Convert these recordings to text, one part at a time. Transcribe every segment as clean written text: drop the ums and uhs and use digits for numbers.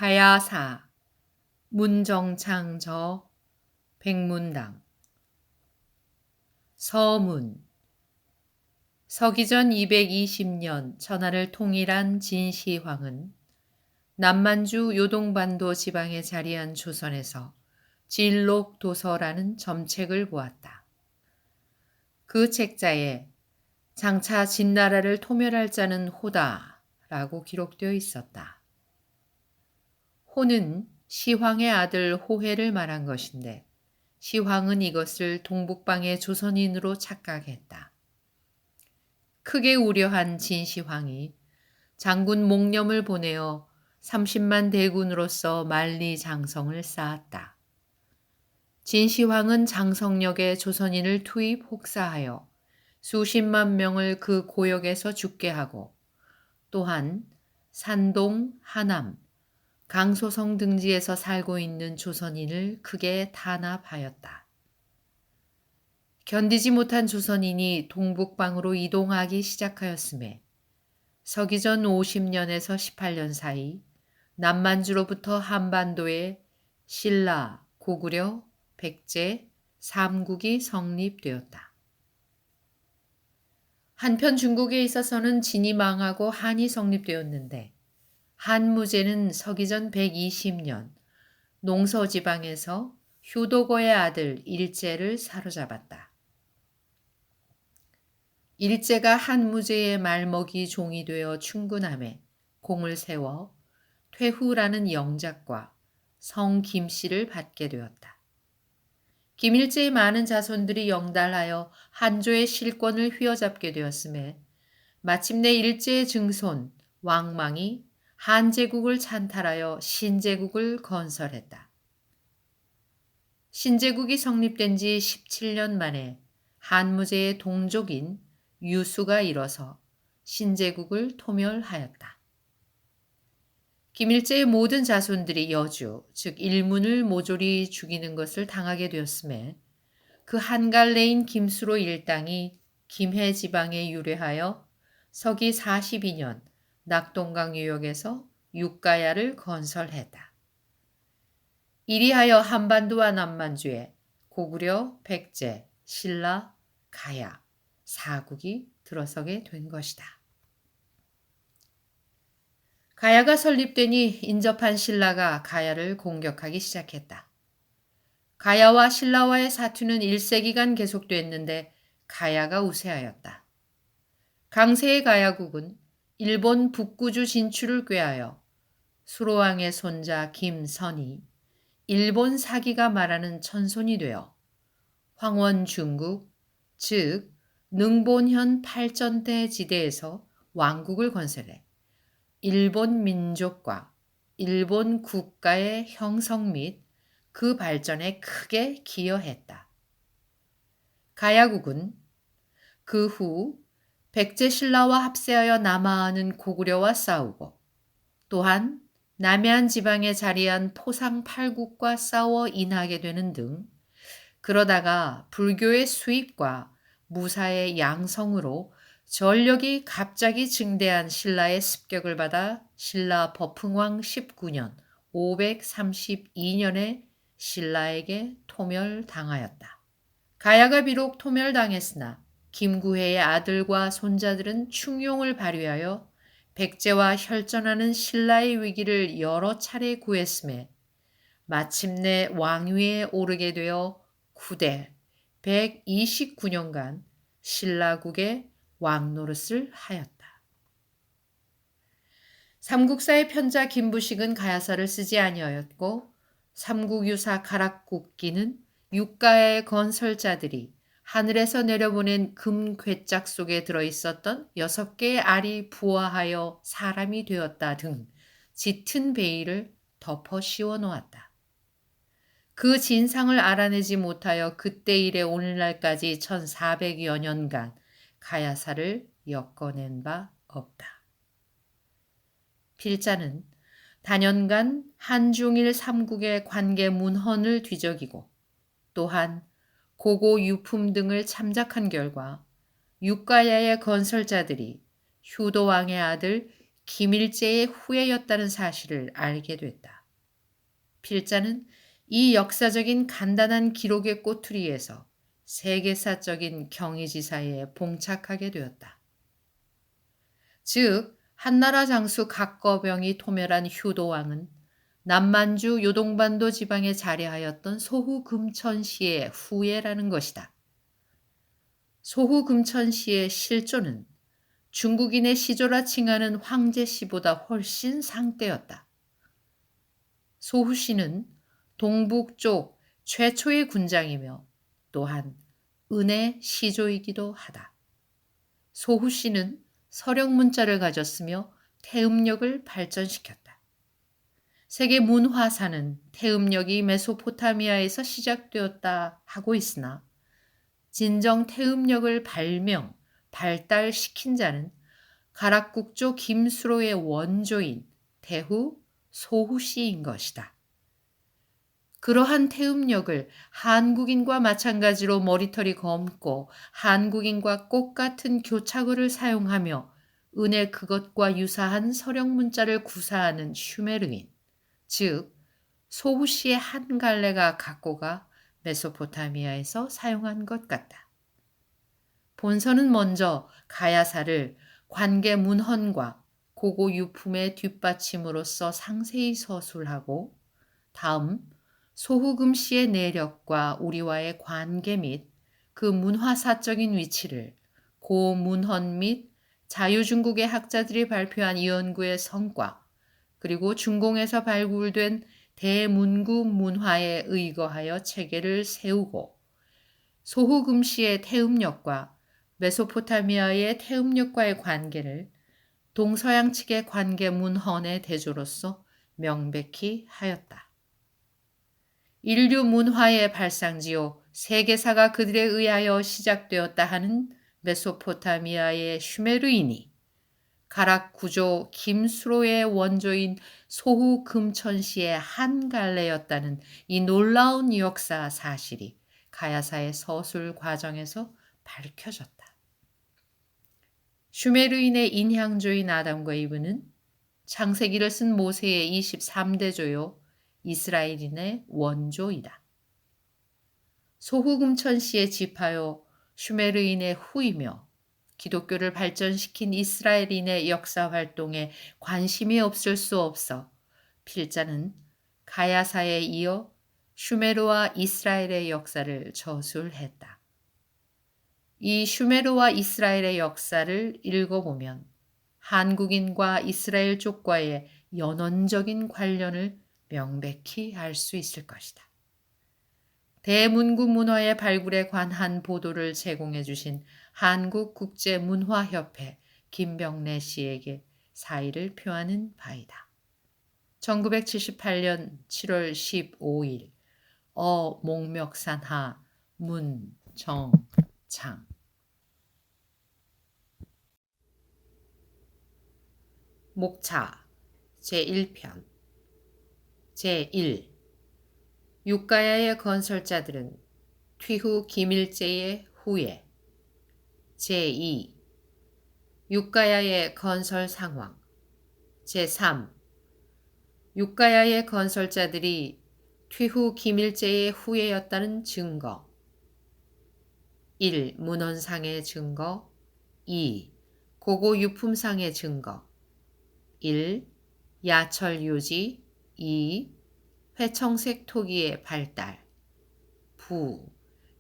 가야사 문정창저 백문당 서문 서기전 220년 천하를 통일한 진시황은 남만주 요동반도 지방에 자리한 조선에서 진록도서라는 점책을 보았다. 그 책자에 장차 진나라를 토멸할 자는 호다라고 기록되어 있었다. 호는 시황의 아들 호해를 말한 것인데 시황은 이것을 동북방의 조선인으로 착각했다. 크게 우려한 진시황이 장군 목념을 보내어 30만 대군으로서 만리장성을 쌓았다. 진시황은 장성역에 조선인을 투입 혹사하여 수십만 명을 그 고역에서 죽게 하고 또한 산동, 하남, 강소성 등지에서 살고 있는 조선인을 크게 탄압하였다. 견디지 못한 조선인이 동북방으로 이동하기 시작하였음에 서기전 50년에서 18년 사이 남만주로부터 한반도에 신라, 고구려, 백제, 삼국이 성립되었다. 한편 중국에 있어서는 진이 망하고 한이 성립되었는데 한무제는 서기전 120년 농서지방에서 효도거의 아들 일제를 사로잡았다. 일제가 한무제의 말먹이 종이 되어 충군함에 공을 세워 퇴후라는 영작과 성 김씨를 받게 되었다. 김일제의 많은 자손들이 영달하여 한조의 실권을 휘어잡게 되었음에 마침내 일제의 증손 왕망이 한제국을 찬탈하여 신제국을 건설했다. 신제국이 성립된 지 17년 만에 한무제의 동족인 유수가 일어서 신제국을 토멸하였다. 김일제의 모든 자손들이 여주, 즉 일문을 모조리 죽이는 것을 당하게 되었음에 그 한갈래인 김수로 일당이 김해 지방에 유래하여 서기 42년 낙동강 유역에서 육가야를 건설했다. 이리하여 한반도와 남만주에 고구려, 백제, 신라, 가야, 사국이 들어서게 된 것이다. 가야가 설립되니 인접한 신라가 가야를 공격하기 시작했다. 가야와 신라와의 사투는 1세기간 계속됐는데 가야가 우세하였다. 강세의 가야국은 일본 북구주 진출을 꾀하여 수로왕의 손자 김선이 일본 사기가 말하는 천손이 되어 황원 중국, 즉 능본현 팔전대 지대에서 왕국을 건설해 일본 민족과 일본 국가의 형성 및 그 발전에 크게 기여했다. 가야국은 그 후 백제 신라와 합세하여 남하하는 고구려와 싸우고 또한 남해안 지방에 자리한 포상 팔국과 싸워 인하게 되는 등 그러다가 불교의 수입과 무사의 양성으로 전력이 갑자기 증대한 신라의 습격을 받아 신라 버풍왕 19년 532년에 신라에게 토멸당하였다. 가야가 비록 토멸당했으나 김구해의 아들과 손자들은 충용을 발휘하여 백제와 혈전하는 신라의 위기를 여러 차례 구했음에 마침내 왕위에 오르게 되어 구대 129년간 신라국의 왕노릇을 하였다. 삼국사의 편자 김부식은 가야사를 쓰지 아니하였고 삼국유사 가락국기는 육가의 건설자들이 하늘에서 내려보낸 금 괴짝 속에 들어있었던 6개의 알이 부화하여 사람이 되었다 등 짙은 베일을 덮어 씌워 놓았다. 그 진상을 알아내지 못하여 그때 이래 오늘날까지 1400여 년간 가야사를 엮어낸 바 없다. 필자는 단연간 한중일 삼국의 관계 문헌을 뒤적이고 또한 고고 유품 등을 참작한 결과 육가야의 건설자들이 효도왕의 아들 김일제의 후예였다는 사실을 알게 됐다. 필자는 이 역사적인 간단한 기록의 꼬투리에서 세계사적인 경이지사에 봉착하게 되었다. 즉, 한나라 장수 각거병이 토멸한 효도왕은 남만주 요동반도 지방에 자리하였던 소후금천시의 후예라는 것이다. 소후금천시의 실조는 중국인의 시조라 칭하는 황제시보다 훨씬 상대였다. 소후시는 동북쪽 최초의 군장이며 또한 은의 시조이기도 하다. 소후시는 서령문자를 가졌으며 태음력을 발전시켰다. 세계 문화사는 태음력이 메소포타미아에서 시작되었다 하고 있으나 진정 태음력을 발달시킨 자는 가락국조 김수로의 원조인 대후 소후시인 것이다. 그러한 태음력을 한국인과 마찬가지로 머리털이 검고 한국인과 똑같은 교차구를 사용하며 은의 그것과 유사한 서령문자를 구사하는 슈메르인, 즉 소후시의 한 갈래가 각고가 메소포타미아에서 사용한 것 같다. 본서는 먼저 가야사를 관계 문헌과 고고 유품의 뒷받침으로써 상세히 서술하고 다음 소후금시의 내력과 우리와의 관계 및 그 문화사적인 위치를 고문헌 및 자유중국의 학자들이 발표한 이 연구의 성과 그리고 중공에서 발굴된 대문구 문화에 의거하여 체계를 세우고 소후금시의 태음력과 메소포타미아의 태음력과의 관계를 동서양 측의 관계 문헌의 대조로서 명백히 하였다. 인류 문화의 발상지요 세계사가 그들에 의하여 시작되었다 하는 메소포타미아의 슈메르인이 가락 구조 김수로의 원조인 소후금천시의 한 갈래였다는 이 놀라운 역사 사실이 가야사의 서술 과정에서 밝혀졌다. 슈메르인의 인향조인 아담과 이브는 창세기를 쓴 모세의 23대조요 이스라엘인의 원조이다. 소후금천시의 지파요 슈메르인의 후이며 기독교를 발전시킨 이스라엘인의 역사 활동에 관심이 없을 수 없어 필자는 가야사에 이어 슈메르와 이스라엘의 역사를 저술했다. 이 슈메르와 이스라엘의 역사를 읽어보면 한국인과 이스라엘 쪽과의 연원적인 관련을 명백히 알 수 있을 것이다. 대문구 문화의 발굴에 관한 보도를 제공해 주신 한국국제문화협회 김병래 씨에게 사의를 표하는 바이다. 1978년 7월 15일 목멱산하 문정창 목차 제1편 제1 육가야의 건설자들은 퇴후 김일제의 후예 제2 육가야의 건설 상황 제3 육가야의 건설자들이 퇴후 김일제의 후예였다는 증거 1. 문헌상의 증거 2. 고고 유품상의 증거 1. 야철유지 2. 회청색 토기의 발달 부.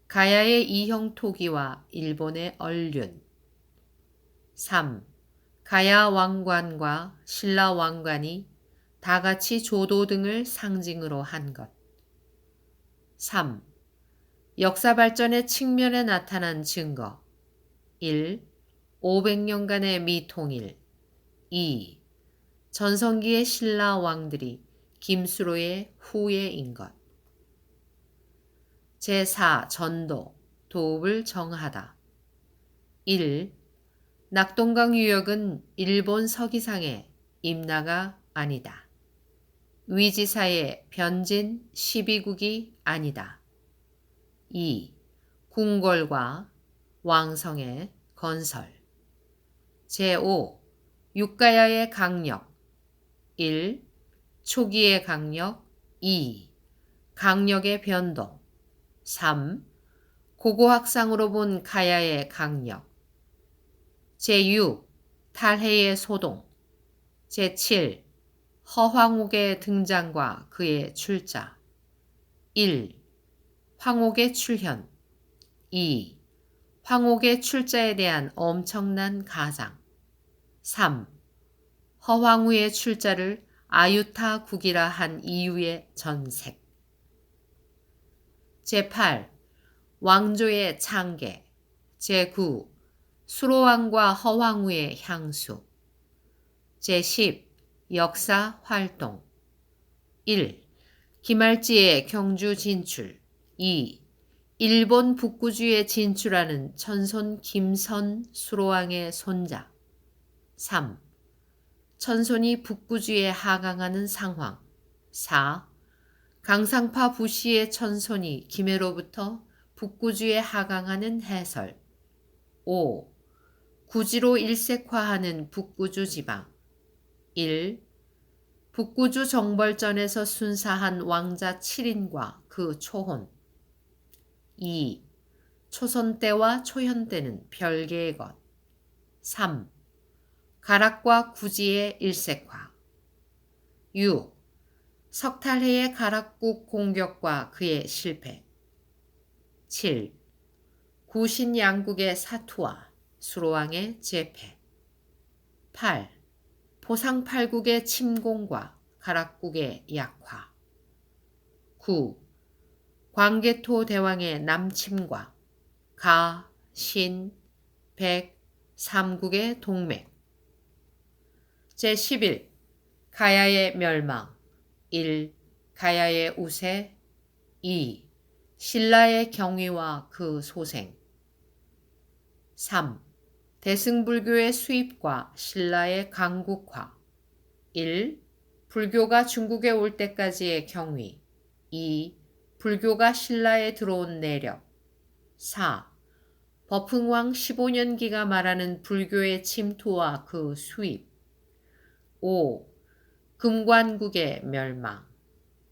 가야의 이형 토기와 일본의 얼륜 3. 가야 왕관과 신라 왕관이 다같이 조도 등을 상징으로 한 것 3. 역사 발전의 측면에 나타난 증거 1. 500년간의 미통일 2. 전성기의 신라 왕들이 김수로의 후예인 것 제4. 전도, 도읍을 정하다 1. 낙동강 유역은 일본 서기상의 임나가 아니다. 위지사의 변진 12국이 아니다. 2. 궁궐과 왕성의 건설 제5. 육가야의 강력 1. 초기의 강력 2. 강력의 변동 3. 고고학상으로 본 가야의 강력 제6. 탈해의 소동 제7. 허황옥의 등장과 그의 출자 1. 황옥의 출현 2. 황옥의 출자에 대한 엄청난 가상 3. 허황우의 출자를 아유타국이라 한 이유의 전색 제8. 왕조의 창계 제9. 수로왕과 허황우의 향수 제10. 역사 활동 1. 김할지의 경주 진출 2. 일본 북구주에 진출하는 천손 김선 수로왕의 손자 3. 천손이 북구주에 하강하는 상황 4. 강상파 부시의 천손이 김해로부터 북구주에 하강하는 해설 5. 구지로 일색화하는 북구주 지방 1. 북구주 정벌전에서 순사한 왕자 7인과 그 초혼 2. 초선 때와 초현 때는 별개의 것 3. 가락과 구지의 일색화 6. 석탈해의 가락국 공격과 그의 실패 7. 구신양국의 사투와 수로왕의 재패 8. 보상팔국의 침공과 가락국의 약화 9. 광개토 대왕의 남침과 가, 신, 백, 삼국의 동맥 제11. 가야의 멸망 1. 가야의 우세 2. 신라의 경위와 그 소생 3. 대승불교의 수입과 신라의 강국화 1. 불교가 중국에 올 때까지의 경위 2. 불교가 신라에 들어온 내력 4. 버풍왕 15년기가 말하는 불교의 침투와 그 수입 5. 금관국의 멸망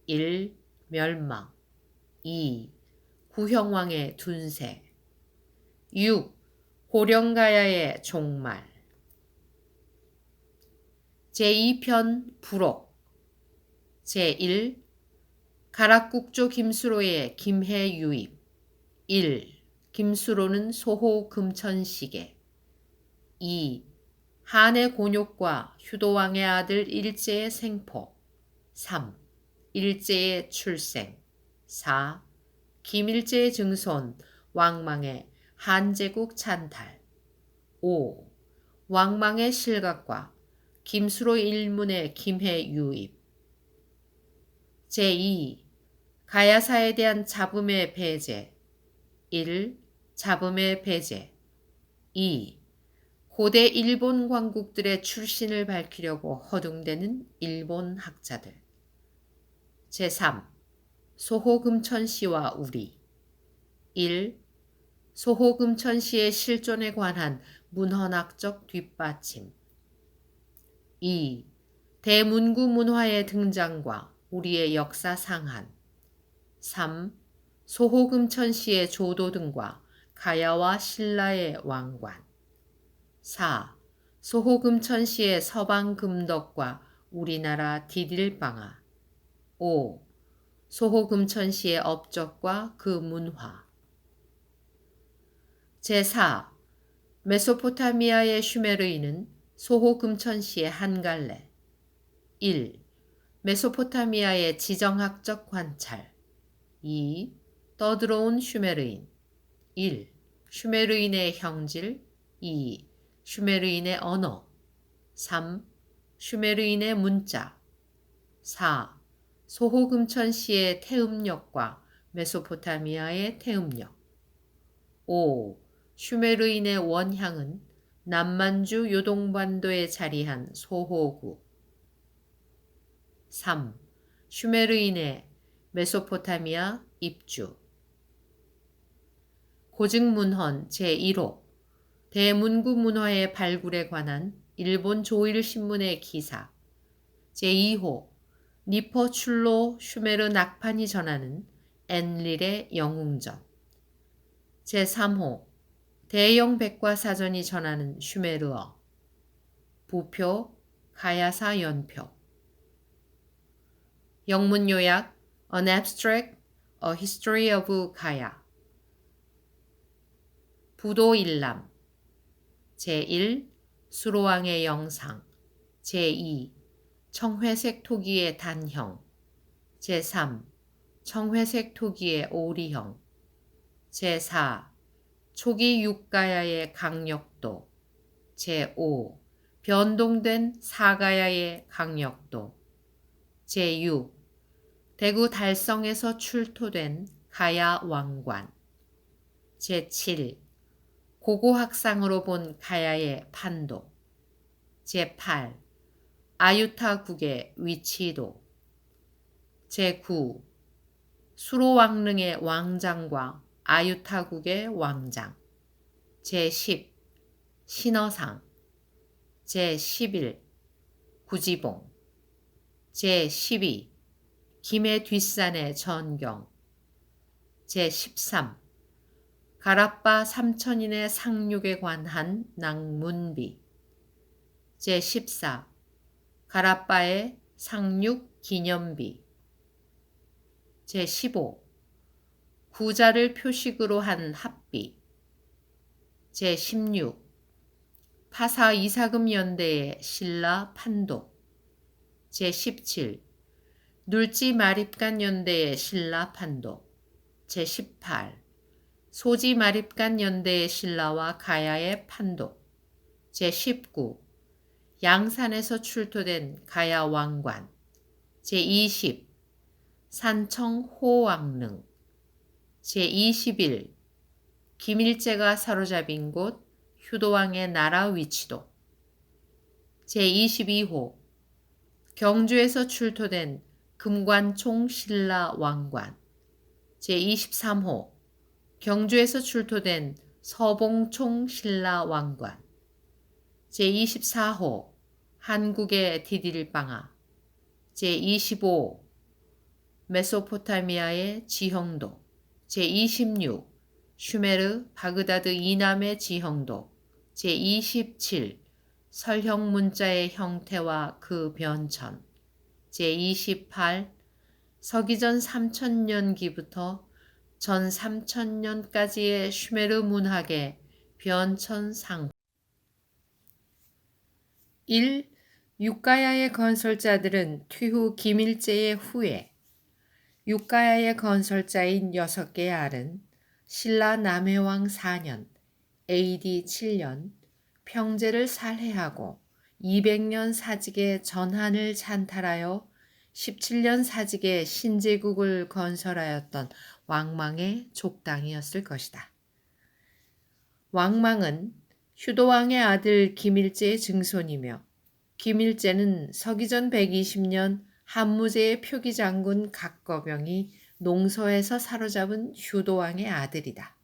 1. 멸망 2. 구형왕의 둔세 6. 고령가야의 종말 제2편 부록 제1. 가락국조 김수로의 김해 유입 1. 김수로는 소호 금천시계 2. 한의 곤욕과 휴도왕의 아들 일제의 생포 3. 일제의 출생 4. 김일제의 증손 왕망의 한제국 찬탈 5. 왕망의 실각과 김수로 일문의 김해 유입 제2. 가야사에 대한 잡음의 배제 1. 잡음의 배제 2. 고대 일본 광국들의 출신을 밝히려고 허둥대는 일본 학자들 제3. 소호금천시와 우리 1. 소호금천시의 실존에 관한 문헌학적 뒷받침 2. 대문구 문화의 등장과 우리의 역사 상한 3. 소호금천시의 조도 등과 가야와 신라의 왕관 4. 소호금천시의 서방금덕과 우리나라 디딜방아 5. 소호금천시의 업적과 그 문화 제4. 메소포타미아의 슈메르인은 소호금천시의 한 갈래 1. 메소포타미아의 지정학적 관찰 2. 떠들어온 슈메르인 1. 슈메르인의 형질 2. 슈메르인의 언어 3. 슈메르인의 문자 4. 소호금천시의 태음력과 메소포타미아의 태음력 5. 슈메르인의 원향은 남만주 요동반도에 자리한 소호구 3. 슈메르인의 메소포타미아 입주 고증문헌 제1호 대문구 문화의 발굴에 관한 일본 조일신문의 기사. 제2호 니포 출로 슈메르 낙판이 전하는 엔릴의 영웅전. 제3호 대영 백과사전이 전하는 슈메르어. 부표 가야사 연표. 영문 요약 An Abstract, A History of Gaya. 부도 일람. 제1 수로왕의 영상. 제2 청회색 토기의 단형. 제3 청회색 토기의 오리형. 제4 초기 육가야의 강력도. 제5 변동된 사가야의 강력도. 제6 대구 달성에서 출토된 가야 왕관. 제7 고고학상으로 본 가야의 판도. 제8 아유타국의 위치도. 제9 수로왕릉의 왕장과 아유타국의 왕장. 제10 신어상. 제11 구지봉. 제12 김해 뒷산의 전경. 제13 가라빠 삼천인의 상륙에 관한 낭문비. 제14 가라빠의 상륙 기념비. 제15 구자를 표식으로 한 합비. 제16 파사 이사금 연대의 신라 판독. 제17 눌지 마립간 연대의 신라 판독. 제18 소지 마립간 연대의 신라와 가야의 판독. 제19 양산에서 출토된 가야 왕관. 제20 산청 호왕릉. 제21 김일제가 사로잡인 곳 휴도왕의 나라 위치도. 제22호 경주에서 출토된 금관총 신라 왕관. 제23호 경주에서 출토된 서봉총 신라 왕관. 제24호 한국의 디딜방아. 제25 메소포타미아의 지형도. 제26 슈메르 바그다드 이남의 지형도. 제27 설형 문자의 형태와 그 변천. 제28 서기전 3000년기부터 전 3000년까지의 슈메르 문학의 변천상. 1. 육가야의 건설자들은 퇴후 김일제의 후에 육가야의 건설자인 6개의 알은 신라 남해왕 4년 AD 7년 평제를 살해하고 200년 사직의 전한을 찬탈하여 17년 사직의 신제국을 건설하였던 왕망의 족당이었을 것이다. 왕망은 휴도왕의 아들 김일제의 증손이며 김일제는 서기전 120년 한무제의 표기장군 각거병이 농서에서 사로잡은 휴도왕의 아들이다.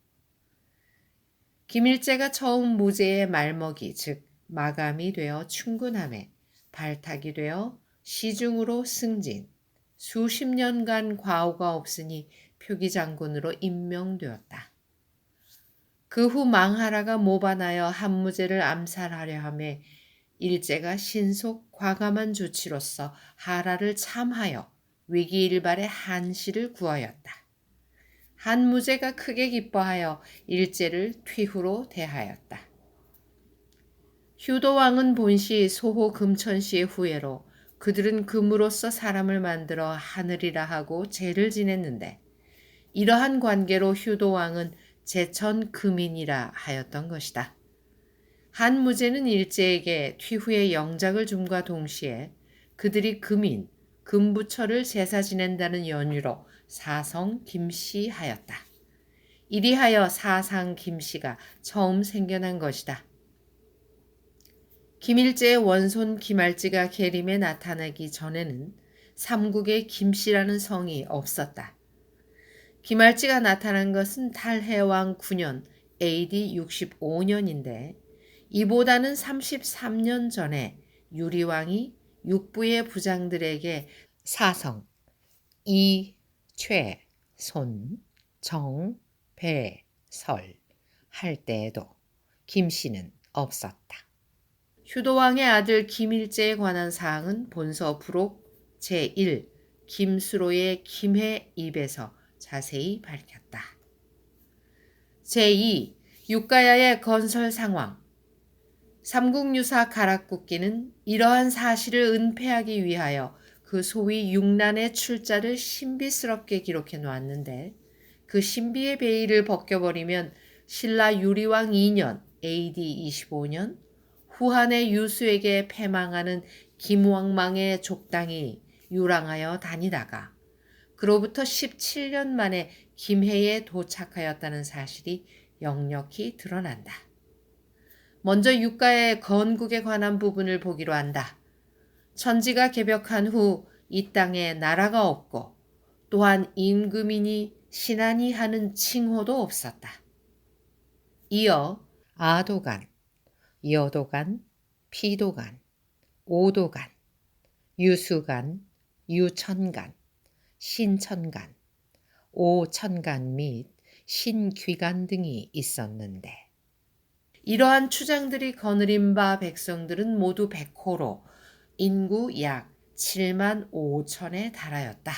김일제가 처음 무제의 말먹이 즉 마감이 되어 충군함에 발탁이 되어 시중으로 승진, 수십 년간 과오가 없으니 표기장군으로 임명되었다. 그 후 망하라가 모반하여 한무제를 암살하려 하매 일제가 신속 과감한 조치로서 하라를 참하여 위기일발의 한시를 구하였다. 한무제가 크게 기뻐하여 일제를 퇴후로 대하였다. 휴도왕은 본시 소호 금천시의 후예로 그들은 금으로써 사람을 만들어 하늘이라 하고 제를 지냈는데 이러한 관계로 휴도왕은 제천 금인이라 하였던 것이다. 한무제는 일제에게 퇴후의 영작을 줌과 동시에 그들이 금인, 금부처를 제사 지낸다는 연유로 사성 김씨하였다. 이리하여 사상 김씨가 처음 생겨난 것이다. 김일제의 원손 김알지가 계림에 나타나기 전에는 삼국에 김씨라는 성이 없었다. 김알지가 나타난 것은 탈해왕 9년 AD 65년인데 이보다는 33년 전에 유리왕이 육부의 부장들에게 사성, 이, 최, 손, 정, 배, 설 할 때에도 김씨는 없었다. 효도왕의 아들 김일제에 관한 사항은 본서 부록 제1 김수로의 김해 입에서 자세히 밝혔다. 제2 육가야의 건설 상황. 삼국유사 가락국기는 이러한 사실을 은폐하기 위하여 그 소위 육란의 출자를 신비스럽게 기록해 놓았는데 그 신비의 베일을 벗겨버리면 신라 유리왕 2년 AD 25년 후한의 유수에게 패망하는 김왕망의 족당이 유랑하여 다니다가 그로부터 17년 만에 김해에 도착하였다는 사실이 역력히 드러난다. 먼저 육가의 건국에 관한 부분을 보기로 한다. 천지가 개벽한 후 이 땅에 나라가 없고 또한 임금이니 신하니 하는 칭호도 없었다. 이어 아도간, 여도간, 피도간, 오도간, 유수간, 유천간, 신천간, 오천간 및 신귀간 등이 있었는데 이러한 추장들이 거느린 바 백성들은 모두 100호로 인구 약 7만 5천에 달하였다.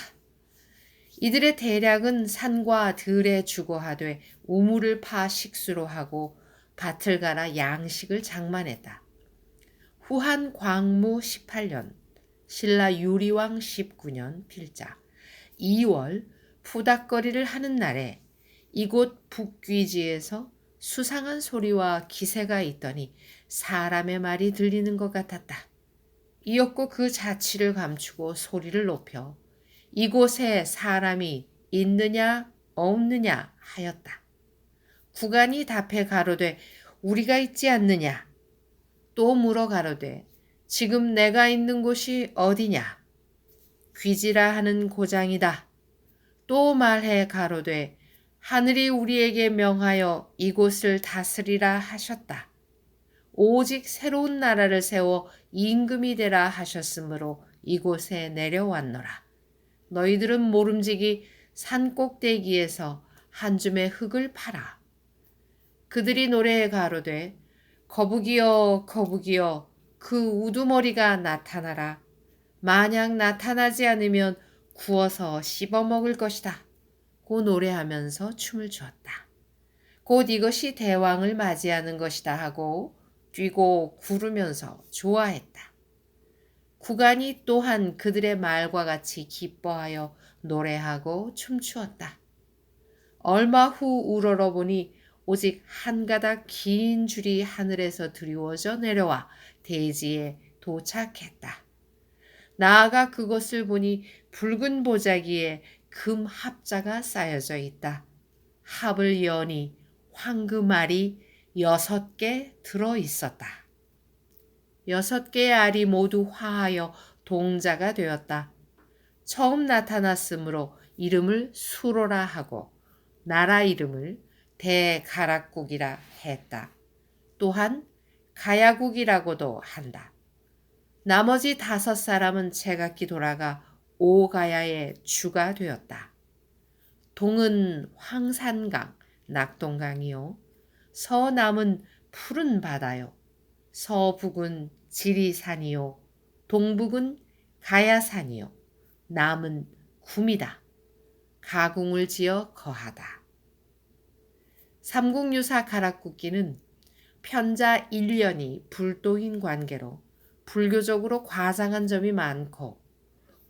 이들의 대략은 산과 들에 주거하되 우물을 파 식수로 하고 밭을 갈아 양식을 장만했다. 후한 광무 18년, 신라 유리왕 19년 필자 2월 푸닥거리를 하는 날에 이곳 북귀지에서 수상한 소리와 기세가 있더니 사람의 말이 들리는 것 같았다. 이었고 그 자취를 감추고 소리를 높여 이곳에 사람이 있느냐 없느냐 하였다. 구간이 답해 가로되 우리가 있지 않느냐. 또 물어 가로되 지금 내가 있는 곳이 어디냐. 귀지라 하는 고장이다. 또 말해 가로되 하늘이 우리에게 명하여 이곳을 다스리라 하셨다. 오직 새로운 나라를 세워 임금이 되라 하셨으므로 이곳에 내려왔노라. 너희들은 모름지기 산 꼭대기에서 한 줌의 흙을 파라. 그들이 노래해 가로되 거북이여 거북이여 그 우두머리가 나타나라. 만약 나타나지 않으면 구워서 씹어먹을 것이다. 고 노래하면서 춤을 추었다. 곧 이것이 대왕을 맞이하는 것이다 하고 뛰고 구르면서 좋아했다. 구간이 또한 그들의 말과 같이 기뻐하여 노래하고 춤추었다. 얼마 후 우러러보니 오직 한 가닥 긴 줄이 하늘에서 드리워져 내려와 대지에 도착했다. 나아가 그것을 보니 붉은 보자기에 금 합자가 쌓여져 있다. 합을 여니 황금알이 6개 들어 있었다. 6개의 알이 모두 화하여 동자가 되었다. 처음 나타났으므로 이름을 수로라 하고 나라 이름을 대가락국이라 했다. 또한 가야국이라고도 한다. 나머지 5사람은 제각기 돌아가 오가야의 주가 되었다. 동은 황산강, 낙동강이요. 서남은 푸른 바다요. 서북은 지리산이요. 동북은 가야산이요. 남은 구미다. 가궁을 지어 거하다. 삼국유사 가락국기는 편자 1년이 불도인 관계로 불교적으로 과장한 점이 많고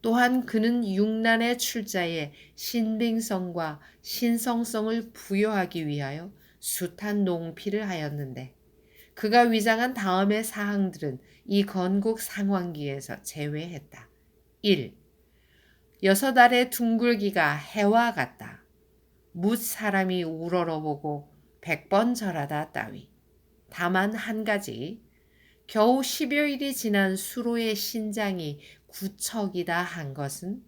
또한 그는 육란의 출자에 신빙성과 신성성을 부여하기 위하여 숱한 농피를 하였는데 그가 위장한 다음의 사항들은 이 건국 상황기에서 제외했다. 1. 6알의 둥글기가 해와 같다. 뭇 사람이 우러러보고 100번 절하다 따위. 다만 한 가지 겨우 10여일이 지난 수로의 신장이 구척이다 한 것은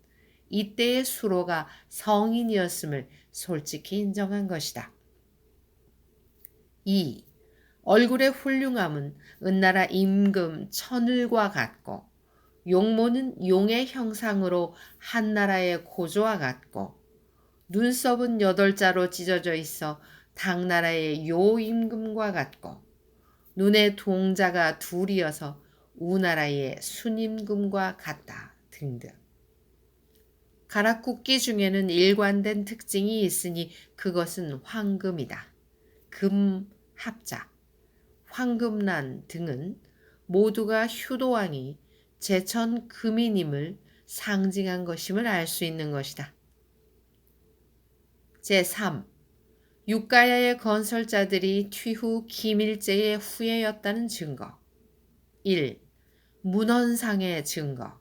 이때의 수로가 성인이었음을 솔직히 인정한 것이다. 2. 얼굴의 훌륭함은 은나라 임금 천을과 같고 용모는 용의 형상으로 한나라의 고조와 같고 눈썹은 8자로 찢어져 있어 당나라의 요임금과 같고 눈의 동자가 둘이어서 우나라의 순임금과 같다 등등. 가락국기 중에는 일관된 특징이 있으니 그것은 황금이다. 금, 합자, 황금란 등은 모두가 효도왕이 제천 금인임을 상징한 것임을 알 수 있는 것이다. 제3. 육가야의 건설자들이 퇴후 김일제의 후예였다는 증거. 1. 문헌상의 증거.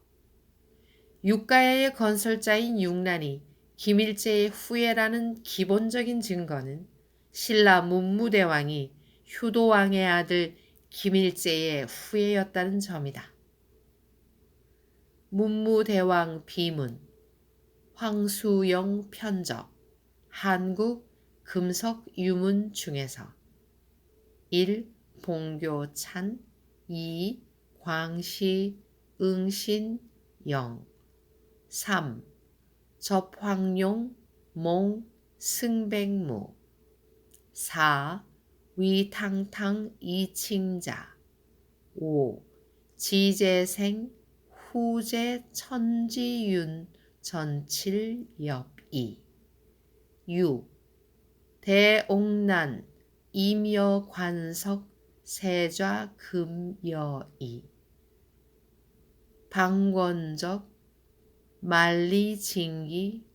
육가야의 건설자인 육란이 김일제의 후예라는 기본적인 증거는 신라 문무대왕이 효도왕의 아들 김일제의 후예였다는 점이다. 문무대왕 비문, 황수영 편적, 한국 금석 유문 중에서 1. 봉교찬, 2. 광시, 응신, 영, 3. 접황용, 몽, 승백무, 4. 위탕탕 이칭자, 5. 지재생, 후제 천지윤, 전칠엽이, 6. 대옥난, 임여관석, 세좌금여이, 방권적, 만리징기,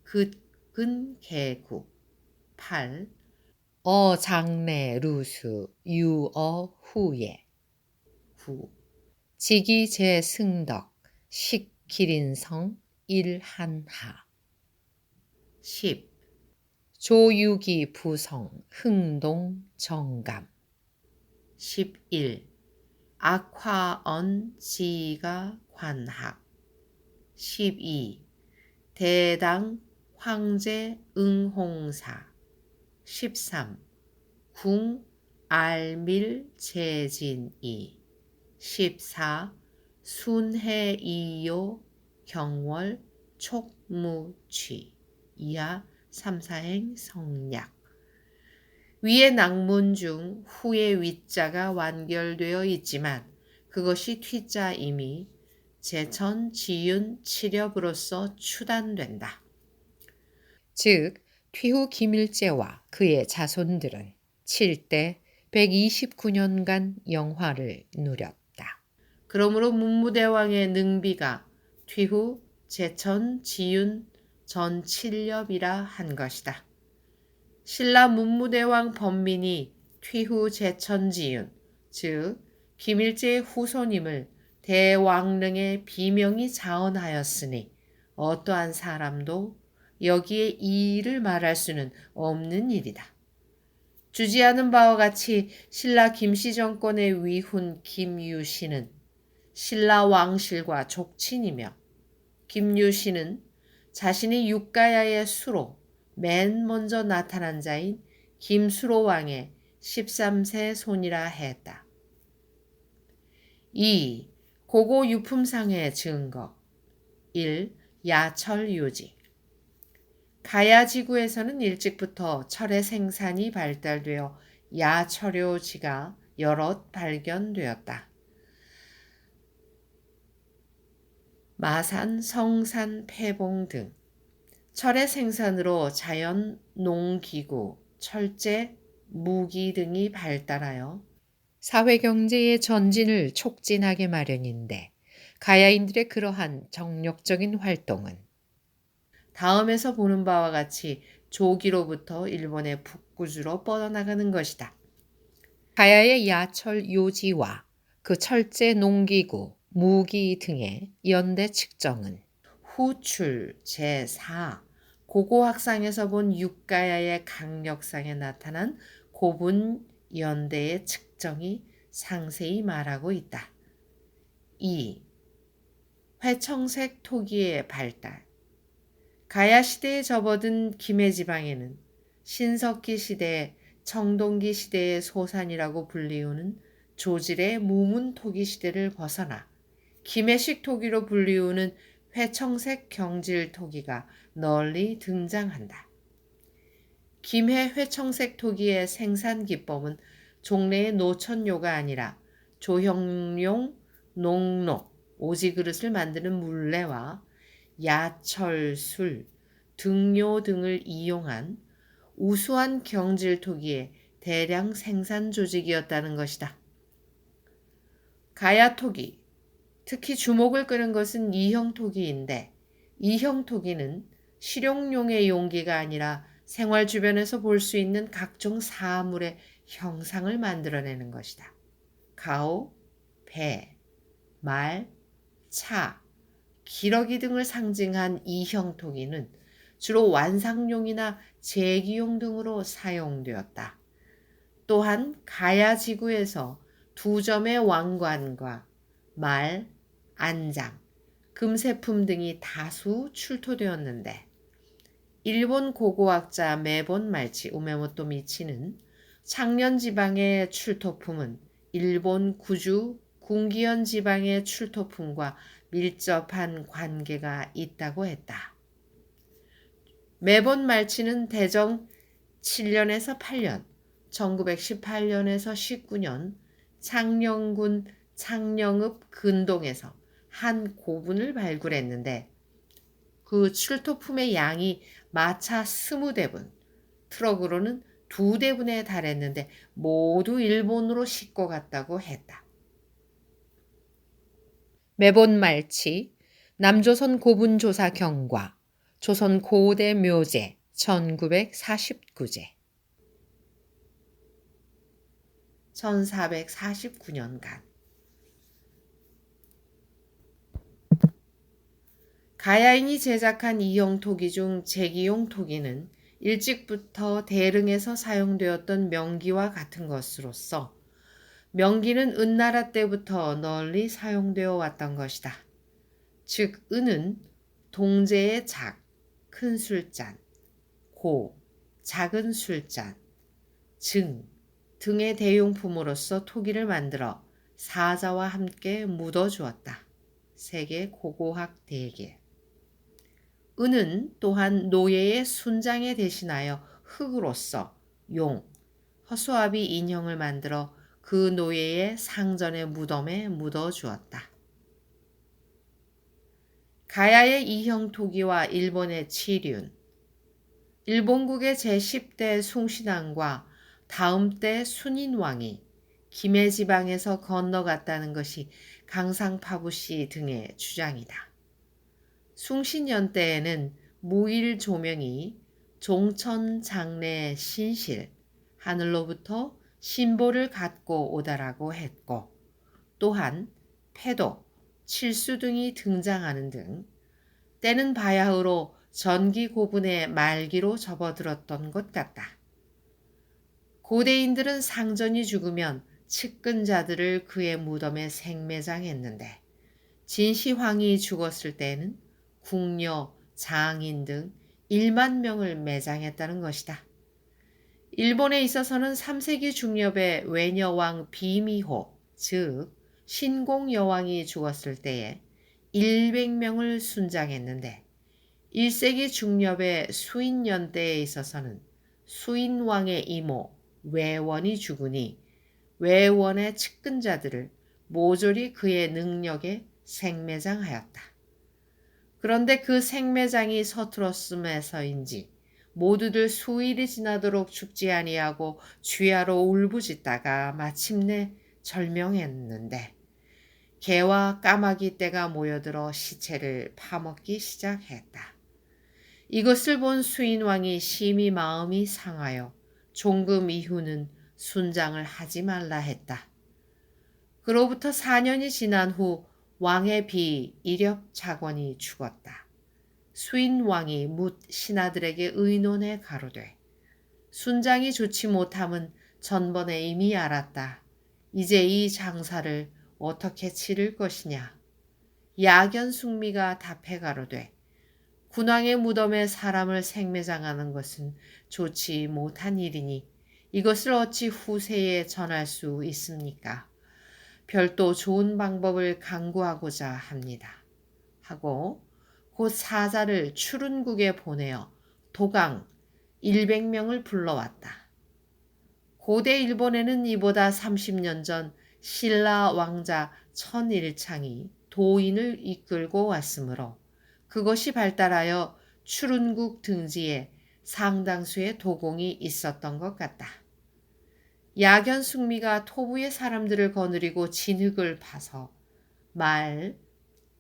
근개국, 8. 어장래 루수, 유어후예, 9. 지기재승덕, 식기린성, 일한하, 10. 조유기 부성, 흥동, 정감, 11. 악화언, 지가, 관학, 12. 대당, 황제, 응홍사, 13. 궁, 알밀, 재진이, 14. 순해이요, 경월, 촉무취, 이하 3, 4행 성략. 위의 낭문 중 후의 위자가 완결되어 있지만 그것이 퇴자임이 제천 지윤 칠엽으로서 추단된다. 즉 퇴후 김일제와 그의 자손들은 7대 129년간 영화를 누렸다. 그러므로 문무대왕의 능비가 퇴후 제천 지윤 전칠엽이라 한 것이다. 신라 문무대왕 범민이 퇴후 제천지윤, 즉 김일제의 후손임을 대왕릉의 비명이 자언하였으니 어떠한 사람도 여기에 이의를 말할 수는 없는 일이다. 주지하는 바와 같이 신라 김씨 정권의 위훈 김유신은 신라 왕실과 족친이며 김유신은 자신이 육가야의 수로 맨 먼저 나타난 자인 김수로 왕의 13세 손이라 했다. 2. 고고 유품상의 증거. 1. 야철 요지. 가야 지구에서는 일찍부터 철의 생산이 발달되어 야철요지가 여럿 발견되었다. 마산, 성산, 폐봉 등 철의 생산으로 자연 농기구, 철제, 무기 등이 발달하여 사회경제의 전진을 촉진하게 마련인데 가야인들의 그러한 정력적인 활동은 다음에서 보는 바와 같이 조기로부터 일본의 북구주로 뻗어나가는 것이다. 가야의 야철 요지와 그 철제 농기구, 무기 등의 연대 측정은 후출 제4 고고학상에서 본 육가야의 강력상에 나타난 고분 연대의 측정이 상세히 말하고 있다. 2. 회청색 토기의 발달. 가야 시대에 접어든 김해 지방에는 신석기 시대에 청동기 시대의 소산이라고 불리우는 조질의 무문토기 시대를 벗어나 김해식 토기로 불리우는 회청색 경질 토기가 널리 등장한다. 김해 회청색 토기의 생산 기법은 종래의 노천요가 아니라 조형용, 농록, 오지그릇을 만드는 물레와 야철, 술, 등요 등을 이용한 우수한 경질 토기의 대량 생산 조직이었다는 것이다. 가야 토기, 특히 주목을 끄는 것은 이형 토기인데 이형 토기는 실용용의 용기가 아니라 생활 주변에서 볼 수 있는 각종 사물의 형상을 만들어내는 것이다. 가오, 배, 말, 차, 기러기 등을 상징한 이형 토기는 주로 완상용이나 제기용 등으로 사용되었다. 또한 가야 지구에서 두 점의 왕관과 말, 안장, 금세품 등이 다수 출토되었는데 일본 고고학자 메본 말치 우메모토 미치는 창녕 지방의 출토품은 일본 구주 군기현 지방의 출토품과 밀접한 관계가 있다고 했다. 메본 말치는 대정 7년에서 8년, 1918년에서 19년 창녕군 창녕읍 근동에서 한 고분을 발굴했는데 그 출토품의 양이 마차 20대분, 트럭으로는 2대분에 달했는데 모두 일본으로 싣고 갔다고 했다. 매본 말치, 남조선 고분조사 경과, 조선 고대 묘제 1949제 1449년간 가야인이 제작한 이형 토기 중 제기용 토기는 일찍부터 대릉에서 사용되었던 명기와 같은 것으로서 명기는 은나라 때부터 널리 사용되어 왔던 것이다. 즉 은은 동제의 작, 큰 술잔, 고, 작은 술잔, 증 등의 대용품으로서 토기를 만들어 사자와 함께 묻어주었다. 세계 고고학 대계. 은은 또한 노예의 순장에 대신하여 흙으로서 용, 허수아비 인형을 만들어 그 노예의 상전의 무덤에 묻어주었다. 가야의 이형 토기와 일본의 치륜. 일본국의 제10대 숭신왕과 다음 때 순인왕이 김해 지방에서 건너갔다는 것이 강상파부씨 등의 주장이다. 숭신년 때에는 무일 조명이 종천 장래 신실, 하늘로부터 신보를 갖고 오다라고 했고 또한 패도, 칠수 등이 등장하는 등 때는 바야흐로 전기 고분의 말기로 접어들었던 것 같다. 고대인들은 상전이 죽으면 측근자들을 그의 무덤에 생매장했는데 진시황이 죽었을 때는 궁녀, 장인 등 1만 명을 매장했다는 것이다. 일본에 있어서는 3세기 중엽에 외녀왕 비미호, 즉 신공여왕이 죽었을 때에 100명을 순장했는데 1세기 중엽의 수인년 때에 있어서는 수인왕의 이모 외원이 죽으니 외원의 측근자들을 모조리 그의 능력에 생매장하였다. 그런데 그 생매장이 서툴었음에서인지 모두들 수일이 지나도록 죽지 아니하고 주야로 울부짖다가 마침내 절명했는데 개와 까마귀 떼가 모여들어 시체를 파먹기 시작했다. 이것을 본 수인왕이 심히 마음이 상하여 종금 이후는 순장을 하지 말라 했다. 그로부터 4년이 지난 후 왕의 비 이력차관이 죽었다. 수인왕이 묻 신하들에게 의논해 가로되 순장이 좋지 못함은 전번에 이미 알았다. 이제 이 장사를 어떻게 치를 것이냐. 야견숙미가 답해 가로되 군왕의 무덤에 사람을 생매장하는 것은 좋지 못한 일이니 이것을 어찌 후세에 전할 수 있습니까? 별도 좋은 방법을 강구하고자 합니다. 하고 곧 사자를 추룬국에 보내어 도강 100명을 불러왔다. 고대 일본에는 이보다 30년 전 신라 왕자 천일창이 도인을 이끌고 왔으므로 그것이 발달하여 추룬국 등지에 상당수의 도공이 있었던 것 같다. 야견숙미가 토부의 사람들을 거느리고 진흙을 파서 말,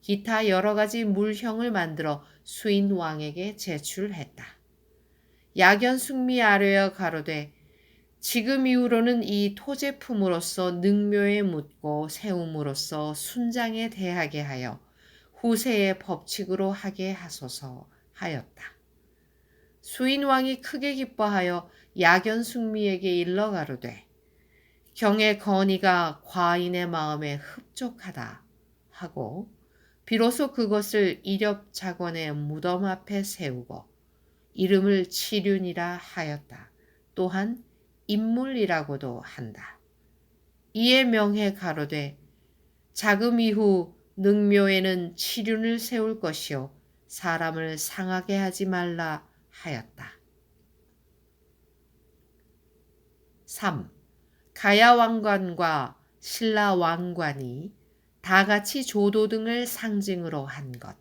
기타 여러 가지 물형을 만들어 수인 왕에게 제출했다. 야견숙미 아뢰어 가로되 지금 이후로는 이 토제품으로서 능묘에 묻고 세움으로써 순장에 대하게 하여 후세의 법칙으로 하게 하소서 하였다. 수인왕이 크게 기뻐하여 야견숙미에게 일러 가로되 경의 건의가 과인의 마음에 흡족하다 하고 비로소 그것을 이렵작원의 무덤 앞에 세우고 이름을 치륜이라 하였다. 또한 인물이라고도 한다. 이에 명해 가로되 자금 이후 능묘에는 치륜을 세울 것이요 사람을 상하게 하지 말라 하였다. 3. 가야왕관과 신라왕관이 다같이 조도 등을 상징으로 한 것.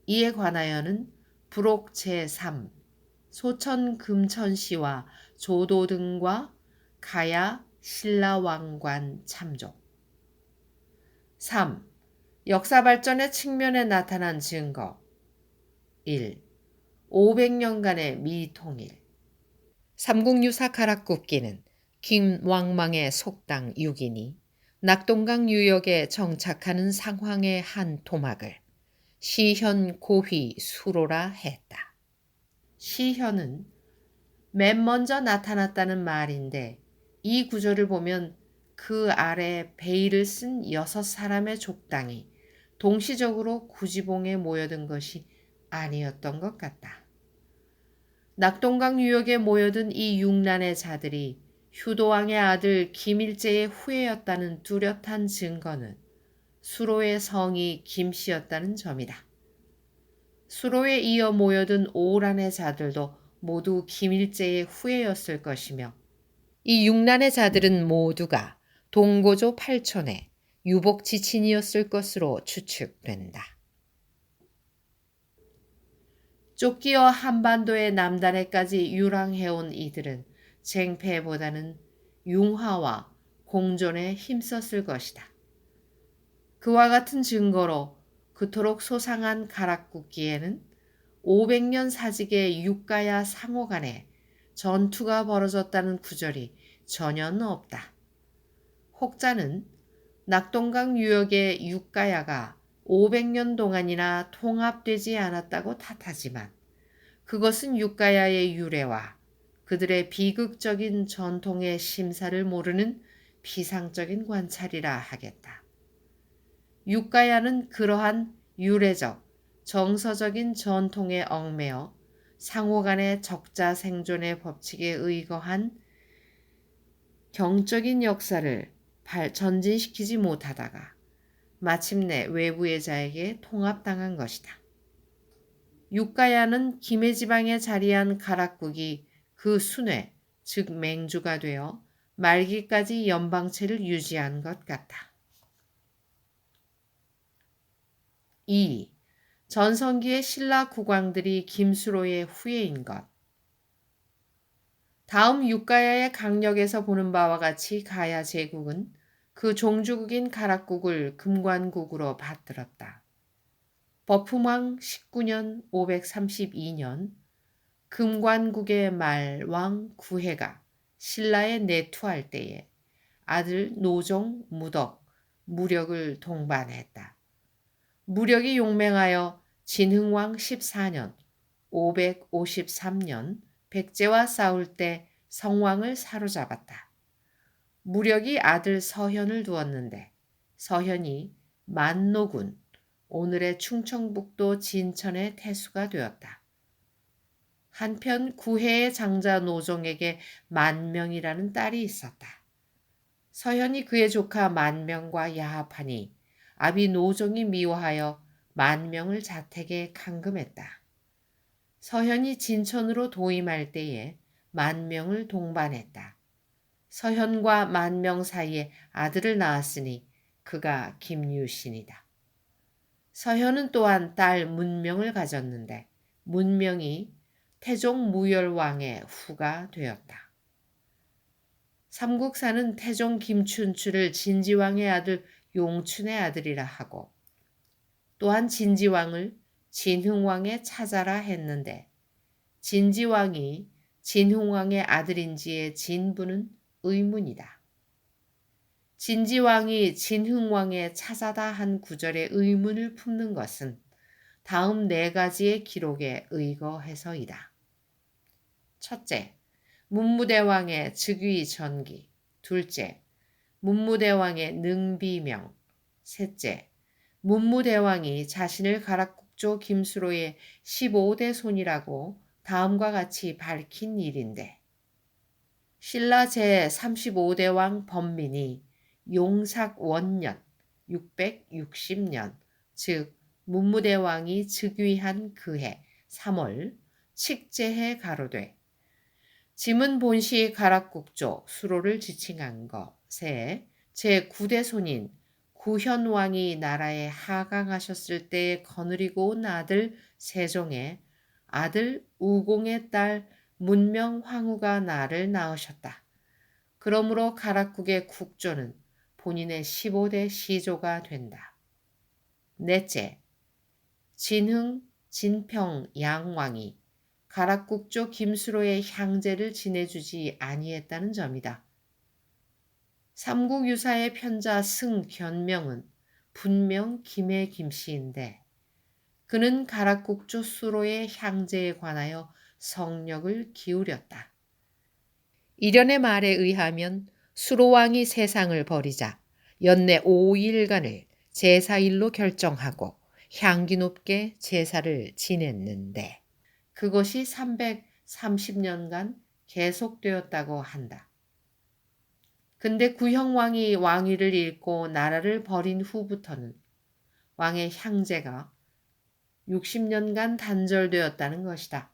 이에 관하여는 부록 제3 소천금천시와 조도 등과 가야 신라왕관 참조. 3. 역사 발전의 측면에 나타난 증거. 1. 500년간의 미통일. 삼국유사 가락국기는 김왕망의 속당 6인이 낙동강 유역에 정착하는 상황의 한 토막을 시현 고휘 수로라 했다. 시현은 맨 먼저 나타났다는 말인데 이 구절을 보면 그 아래 베일을 쓴 6사람의 족당이 동시적으로 구지봉에 모여든 것이 아니었던 것 같다. 낙동강 유역에 모여든 이 육난의 자들이 휴도왕의 아들 김일제의 후예였다는 뚜렷한 증거는 수로의 성이 김씨였다는 점이다. 수로에 이어 모여든 오란의 자들도 모두 김일제의 후예였을 것이며 이 육난의 자들은 모두가 동고조 8촌의 유복 지친이었을 것으로 추측된다. 쫓기어 한반도의 남단에까지 유랑해온 이들은 쟁패보다는 융화와 공존에 힘썼을 것이다. 그와 같은 증거로 그토록 소상한 가락국기에는 500년 사직의 육가야 상호 간에 전투가 벌어졌다는 구절이 전혀 없다. 혹자는 낙동강 유역의 육가야가 500년 동안이나 통합되지 않았다고 탓하지만 그것은 육가야의 유래와 그들의 비극적인 전통의 심사를 모르는 피상적인 관찰이라 하겠다. 육가야는 그러한 유래적, 정서적인 전통에 얽매여 상호 간의 적자 생존의 법칙에 의거한 경적인 역사를 전진시키지 못하다가 마침내 외부의 자에게 통합당한 것이다. 육가야는 김해지방에 자리한 가락국이 그 순회, 즉 맹주가 되어 말기까지 연방체를 유지한 것 같다. 2. 전성기의 신라 국왕들이 김수로의 후예인 것. 다음 육가야의 강력에서 보는 바와 같이 가야 제국은 그 종주국인 가락국을 금관국으로 받들었다. 버품왕 19년 532년 금관국의 말 왕 구해가 신라에 내투할 때에 아들 노종 무덕 무력을 동반했다. 무력이 용맹하여 진흥왕 14년 553년 백제와 싸울 때 성왕을 사로잡았다. 무력이 아들 서현을 두었는데 서현이 만노군 오늘의 충청북도 진천의 태수가 되었다. 한편 구해의 장자 노종에게 만명이라는 딸이 있었다. 서현이 그의 조카 만명과 야합하니 아비 노종이 미워하여 만명을 자택에 감금했다. 서현이 진천으로 도임할 때에 만명을 동반했다. 서현과 만명 사이에 아들을 낳았으니 그가 김유신이다. 서현은 또한 딸 문명을 가졌는데 문명이 태종 무열왕의 후가 되었다. 삼국사는 태종 김춘추를 진지왕의 아들 용춘의 아들이라 하고 또한 진지왕을 진흥왕의 차자라 했는데 진지왕이 진흥왕의 아들인지의 진부는 의문이다. 진지왕이 진흥왕의 차자다 한 구절의 의문을 품는 것은 다음 네 가지의 기록에 의거해서이다. 첫째, 문무대왕의 즉위 전기. 둘째, 문무대왕의 능비명. 셋째, 문무대왕이 자신을 가락국조 김수로의 15대 손이라고 다음과 같이 밝힌 일인데 신라 제35대 왕 범민이 용삭 원년 660년 즉 문무대왕이 즉위한 그해 3월 칙제해 가로되 짐은 본시 가락국조 수로를 지칭한 것에 제9대 손인 구현왕이 나라에 하강하셨을 때 거느리고 온 아들 세종의 아들 우공의 딸 문명 황후가 나를 낳으셨다. 그러므로 가락국의 국조는 본인의 15대 시조가 된다. 넷째, 진흥, 진평 양왕이 가락국조 김수로의 향제를 지내주지 아니했다는 점이다. 삼국유사의 편자 승견명은 분명 김의 김씨인데 그는 가락국조 수로의 향제에 관하여 성력을 기울였다. 일련의 말에 의하면 수로왕이 세상을 버리자 연내 5일간을 제사일로 결정하고 향기 높게 제사를 지냈는데 그것이 330년간 계속되었다고 한다. 근데 구형왕이 왕위를 잃고 나라를 버린 후부터는 왕의 향제가 60년간 단절되었다는 것이다.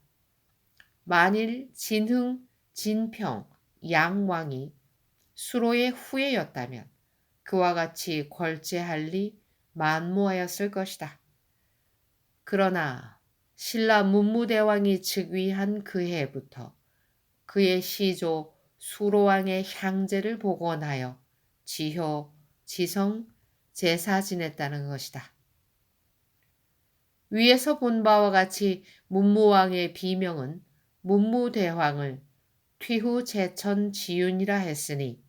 만일 진흥, 진평, 양왕이 수로의 후예였다면 그와 같이 궐제할 리 만무하였을 것이다. 그러나 신라 문무대왕이 즉위한 그 해부터 그의 시조 수로왕의 향제를 복원하여 지효, 지성, 제사 지냈다는 것이다. 위에서 본 바와 같이 문무왕의 비명은 문무대왕을 퇴후 제천 지윤이라 했으니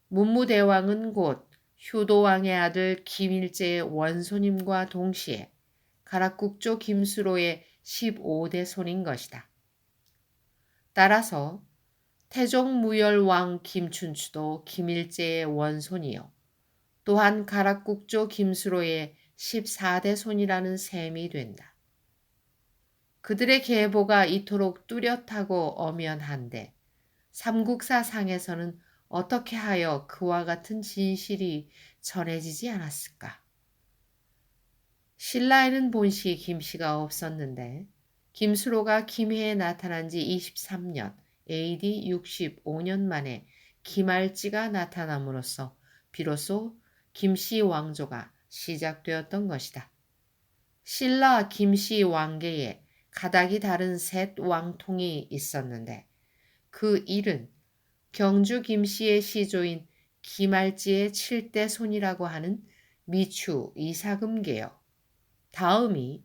문무대왕은 곧 효도왕의 아들 김일제의 원손임과 동시에 가락국조 김수로의 15대 손인 것이다. 따라서 태종 무열왕 김춘추도 김일제의 원손이요. 또한 가락국조 김수로의 14대 손이라는 셈이 된다. 그들의 계보가 이토록 뚜렷하고 엄연한데 삼국사상에서는 어떻게 하여 그와 같은 진실이 전해지지 않았을까? 신라에는 본시 김씨가 없었는데 김수로가 김해에 나타난 지 23년 AD 65년 만에 김알지가 나타남으로써 비로소 김씨 왕조가 시작되었던 것이다. 신라 김씨 왕계에 가닥이 다른 셋 왕통이 있었는데 그 일은 경주 김씨의 시조인 김알지의 7대 손이라고 하는 미추 이사금계요. 다음이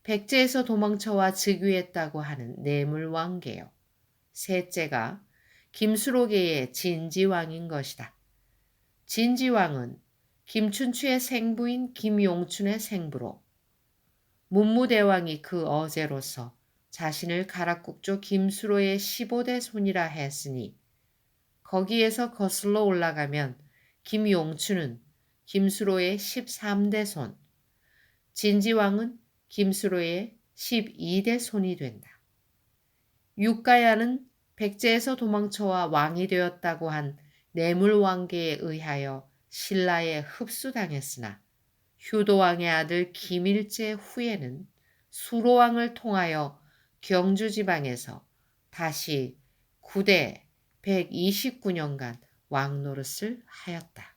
백제에서 도망쳐와 즉위했다고 하는 내물왕계요. 셋째가 김수로계의 진지왕인 것이다. 진지왕은 김춘추의 생부인 김용춘의 생부로 문무대왕이 그 어제로서 자신을 가락국조 김수로의 15대 손이라 했으니 거기에서 거슬러 올라가면 김용춘은 김수로의 13대 손, 진지왕은 김수로의 12대 손이 된다. 육가야는 백제에서 도망쳐와 왕이 되었다고 한 내물왕계에 의하여 신라에 흡수당했으나 효도왕의 아들 김일제 후에는 수로왕을 통하여 경주지방에서 다시 9대 129년간 왕노릇을 하였다.